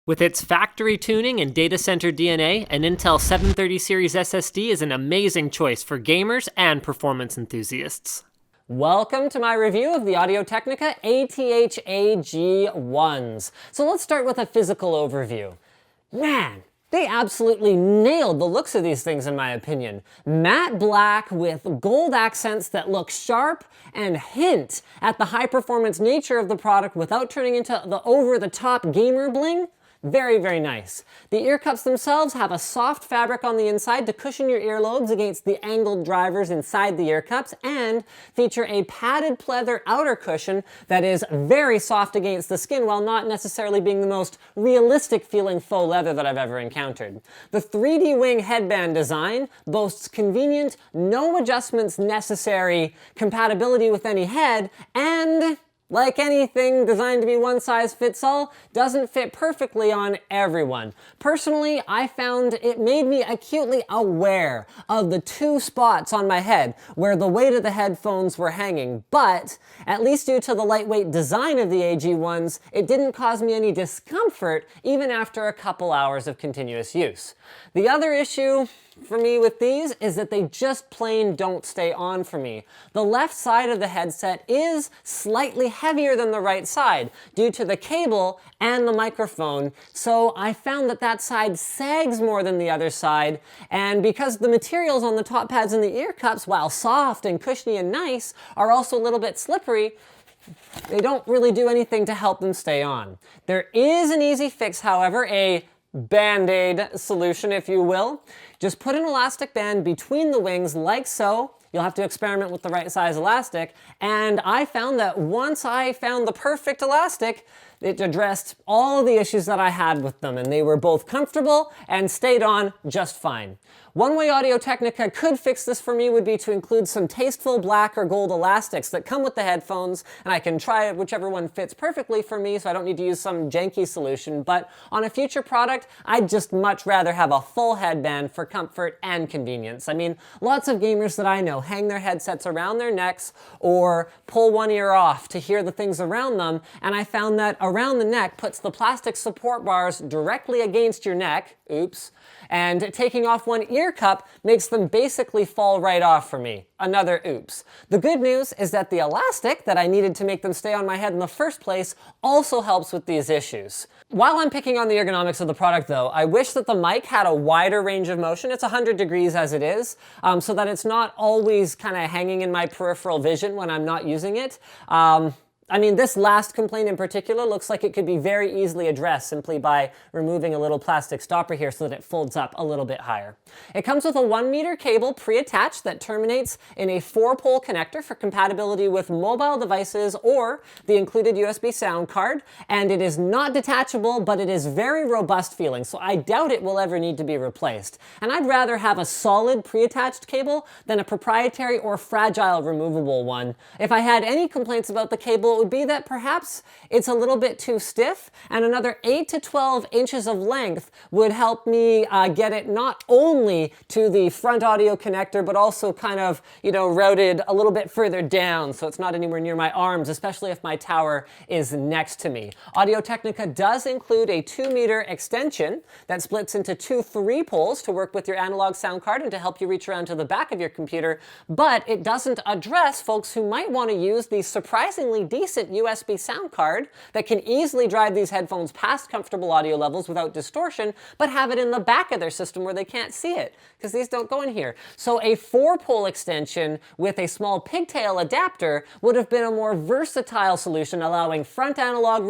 With its factory tuning and data center DNA, an Intel 730 series SSD is an amazing choice for gamers and performance enthusiasts. Welcome to my review of the Audio-Technica ATH-AG1s. So let's start with a physical overview. Man, they absolutely nailed the looks of these things in my opinion. Matte black with gold accents that look sharp and hint at the high performance nature of the product without turning into the over-the-top gamer bling. Very, very nice. The ear cups themselves have a soft fabric on the inside to cushion your earlobes against the angled drivers inside the ear cups, and feature a padded pleather outer cushion that is very soft against the skin while not necessarily being the most realistic feeling faux leather that I've ever encountered. The 3D wing headband design boasts convenient, no adjustments necessary compatibility with any head, and like anything designed to be one size fits all, doesn't fit perfectly on everyone. Personally, I found it made me acutely aware of the two spots on my head where the weight of the headphones were hanging, but at least due to the lightweight design of the AG1s, it didn't cause me any discomfort even after a couple hours of continuous use. The other issue for me with these is that they just plain don't stay on for me. The left side of the headset is slightly heavier than the right side due to the cable and the microphone, so I found that that side sags more than the other side, and because the materials on the top pads and the ear cups, while soft and cushiony and nice, are also a little bit slippery, they don't really do anything to help them stay on. There is an easy fix, however, a Band-Aid solution, if you will. Just put an elastic band between the wings like so. You'll have to experiment with the right size elastic, and I found that once I found the perfect elastic, it addressed all of the issues that I had with them, and they were both comfortable and stayed on just fine. One way Audio-Technica could fix this for me would be to include some tasteful black or gold elastics that come with the headphones, and I can try whichever one fits perfectly for me so I don't need to use some janky solution, but on a future product, I'd just much rather have a full headband for comfort and convenience. I mean, lots of gamers that I know hang their headsets around their necks or pull one ear off to hear the things around them, and I found that around the neck puts the plastic support bars directly against your neck, oops, and taking off one ear cup makes them basically fall right off for me. Another oops. The good news is that the elastic that I needed to make them stay on my head in the first place also helps with these issues. While I'm picking on the ergonomics of the product though, I wish that the mic had a wider range of motion. It's 100 degrees as it is, so that it's not always kind of hanging in my peripheral vision when I'm not using it. I mean, this last complaint in particular looks like it could be very easily addressed simply by removing a little plastic stopper here so that it folds up a little bit higher. It comes with a 1 meter cable pre-attached that terminates in a 4-pole connector for compatibility with mobile devices or the included USB sound card, and it is not detachable, but it is very robust feeling, so I doubt it will ever need to be replaced. And I'd rather have a solid pre-attached cable than a proprietary or fragile removable one. If I had any complaints about the cable, it would be that perhaps it's a little bit too stiff, and another 8 to 12 inches of length would help me get it not only to the front audio connector, but also kind of, routed a little bit further down so it's not anywhere near my arms, especially if my tower is next to me. Audio-Technica does include a 2 meter extension that splits into 2 3-poles to work with your analog sound card and to help you reach around to the back of your computer, but it doesn't address folks who might want to use the surprisingly decent USB sound card that can easily drive these headphones past comfortable audio levels without distortion, but have it in the back of their system where they can't see it, because these don't go in here. So a 4-pole extension with a small pigtail adapter would have been a more versatile solution, allowing front analog,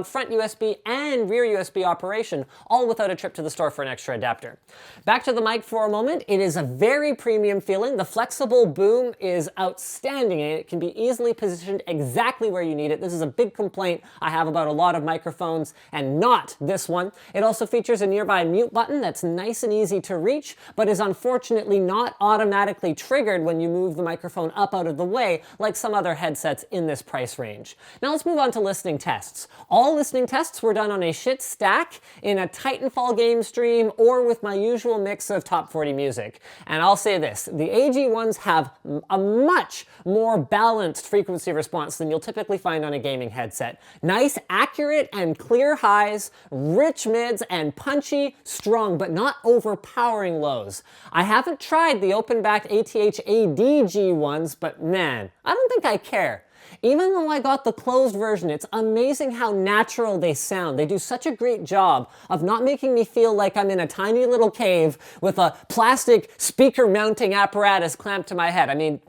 front USB, and rear USB operation, all without a trip to the store for an extra adapter. Back to the mic for a moment. It is a very premium feeling. The flexible boom is outstanding, and it can be easily positioned exactly where you need it. This is a big complaint I have about a lot of microphones, and not this one. It also features a nearby mute button that's nice and easy to reach, but is unfortunately not automatically triggered when you move the microphone up out of the way like some other headsets in this price range. Now let's move on to listening tests. All listening tests were done on a shit stack in a Titanfall game stream or with my usual mix of top 40 music. And I'll say this, the AG1s have a much more balanced frequency response than you'll typically typically find on a gaming headset. Nice, accurate, and clear highs, rich mids, and punchy, strong, but not overpowering lows. I haven't tried the open-backed ATH-AG1s, but man, I don't think I care. Even though I got the closed version, it's amazing how natural they sound. They do such a great job of not making me feel like I'm in a tiny little cave with a plastic speaker mounting apparatus clamped to my head. I mean,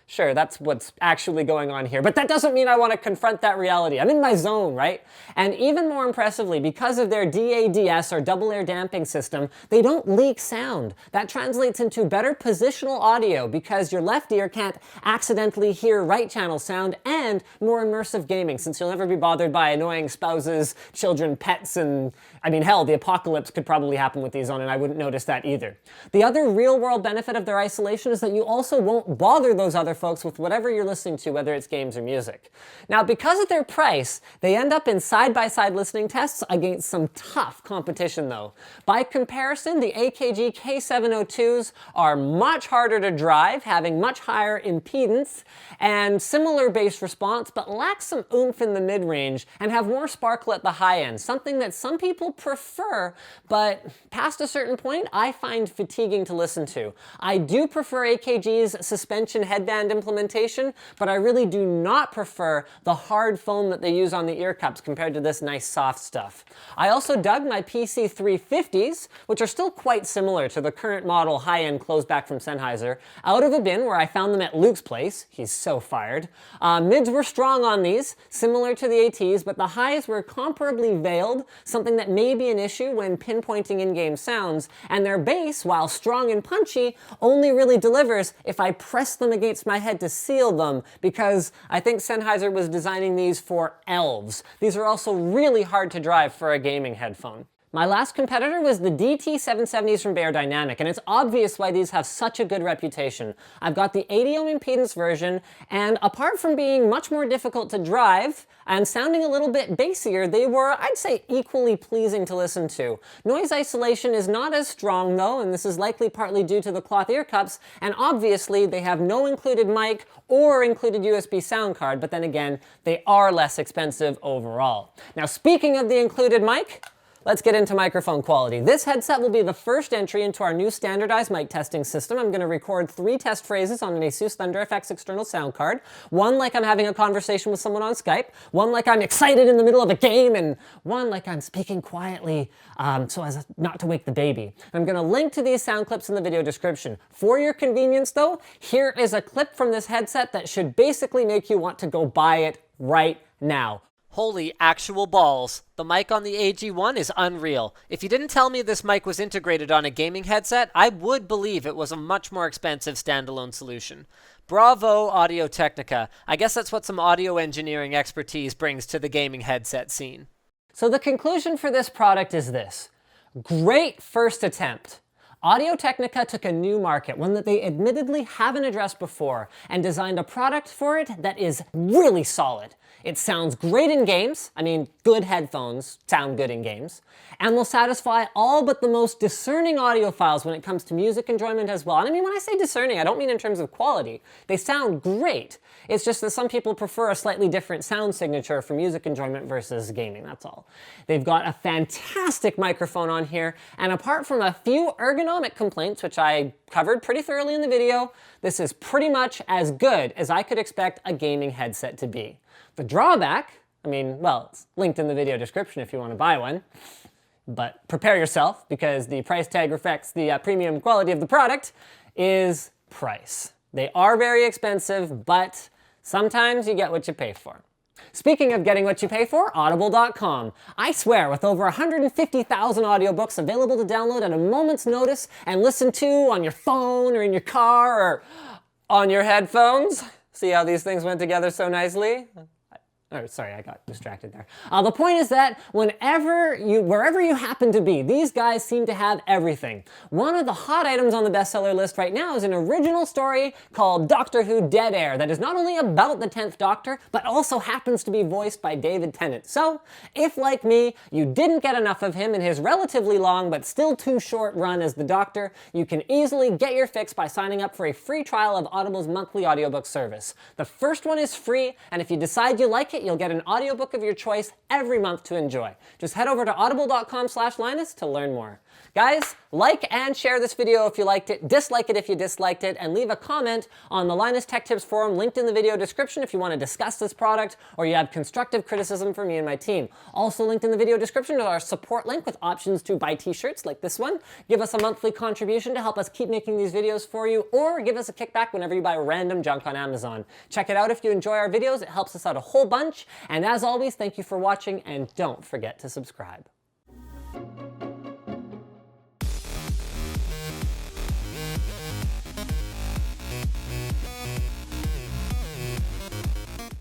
sure, that's what's actually going on here, but that doesn't mean I want to confront that reality. I'm in my zone, right? And even more impressively, because of their DADS or double air damping system, they don't leak sound. That translates into better positional audio because your left ear can't accidentally hear right channel sound, and more immersive gaming since you'll never be bothered by annoying spouses, children, pets, and I mean, hell, the apocalypse could probably happen with these on and I wouldn't notice that either. The other real world benefit of their isolation is that you also won't bother those other folks with whatever you're listening to, whether it's games or music. Now, because of their price, they end up in side-by-side listening tests against some tough competition though. By comparison, the AKG K702s are much harder to drive, having much higher impedance and similar bass response, but lack some oomph in the mid-range and have more sparkle at the high end, something that some people prefer, but past a certain point, I find fatiguing to listen to. I do prefer AKG's suspension headband implementation, but I really do not prefer the hard foam that they use on the ear cups compared to this nice soft stuff. I also dug my PC350s, which are still quite similar to the current model high-end closed-back from Sennheiser, out of a bin where I found them at Luke's place. He's so fired. Mids were strong on these, similar to the ATs, but the highs were comparably veiled, something that may be an issue when pinpointing in-game sounds, and their bass, while strong and punchy, only really delivers if I press them against my head to seal them, because I think Sennheiser was designing these for elves. These are also really hard to drive for a gaming headphone. My last competitor was the DT770s from Beyerdynamic, and it's obvious why these have such a good reputation. I've got the 80 ohm impedance version, and apart from being much more difficult to drive and sounding a little bit bassier, they were, I'd say, equally pleasing to listen to. Noise isolation is not as strong though, and this is likely partly due to the cloth ear cups, and obviously they have no included mic or included USB sound card, but then again, they are less expensive overall. Now, speaking of the included mic, let's get into microphone quality. This headset will be the first entry into our new standardized mic testing system. I'm going to record 3 test phrases on an ASUS ThunderFX external sound card. One like I'm having a conversation with someone on Skype, one like I'm excited in the middle of a game, and one like I'm speaking quietly so as not to wake the baby. I'm going to link to these sound clips in the video description. For your convenience though, here is a clip from this headset that should basically make you want to go buy it right now. Holy actual balls. The mic on the AG1 is unreal. If you didn't tell me this mic was integrated on a gaming headset, I would believe it was a much more expensive standalone solution. Bravo, Audio-Technica. I guess that's what some audio engineering expertise brings to the gaming headset scene. So the conclusion for this product is this. Great first attempt. Audio-Technica took a new market, one that they admittedly haven't addressed before, and designed a product for it that is really solid. It sounds great in games, I mean, good headphones sound good in games, and will satisfy all but the most discerning audiophiles when it comes to music enjoyment as well. And I mean, when I say discerning, I don't mean in terms of quality. They sound great. It's just that some people prefer a slightly different sound signature for music enjoyment versus gaming, that's all. They've got a fantastic microphone on here, and apart from a few ergonomic complaints, which I covered pretty thoroughly in the video, this is pretty much as good as I could expect a gaming headset to be. The drawback, I mean, well, it's linked in the video description if you want to buy one, but prepare yourself because the price tag reflects the premium quality of the product, is price. They are very expensive, but sometimes you get what you pay for. Speaking of getting what you pay for, Audible.com. I swear, with over 150,000 audiobooks available to download at a moment's notice and listen to on your phone or in your car or on your headphones. See how these things went together so nicely? Or sorry, I got distracted there. The point is that wherever you happen to be, these guys seem to have everything. One of the hot items on the bestseller list right now is an original story called Doctor Who Dead Air that is not only about the 10th Doctor, but also happens to be voiced by David Tennant. So, if like me, you didn't get enough of him in his relatively long but still too short run as the Doctor, you can easily get your fix by signing up for a free trial of Audible's monthly audiobook service. The first one is free, and if you decide you like it, you'll get an audiobook of your choice every month to enjoy. Just head over to audible.com/Linus to learn more. Guys, like and share this video if you liked it, dislike it if you disliked it, and leave a comment on the Linus Tech Tips forum linked in the video description if you want to discuss this product or you have constructive criticism for me and my team. Also linked in the video description is our support link with options to buy t-shirts like this one, give us a monthly contribution to help us keep making these videos for you, or give us a kickback whenever you buy random junk on Amazon. Check it out if you enjoy our videos, it helps us out a whole bunch, and as always, thank you for watching, and don't forget to subscribe.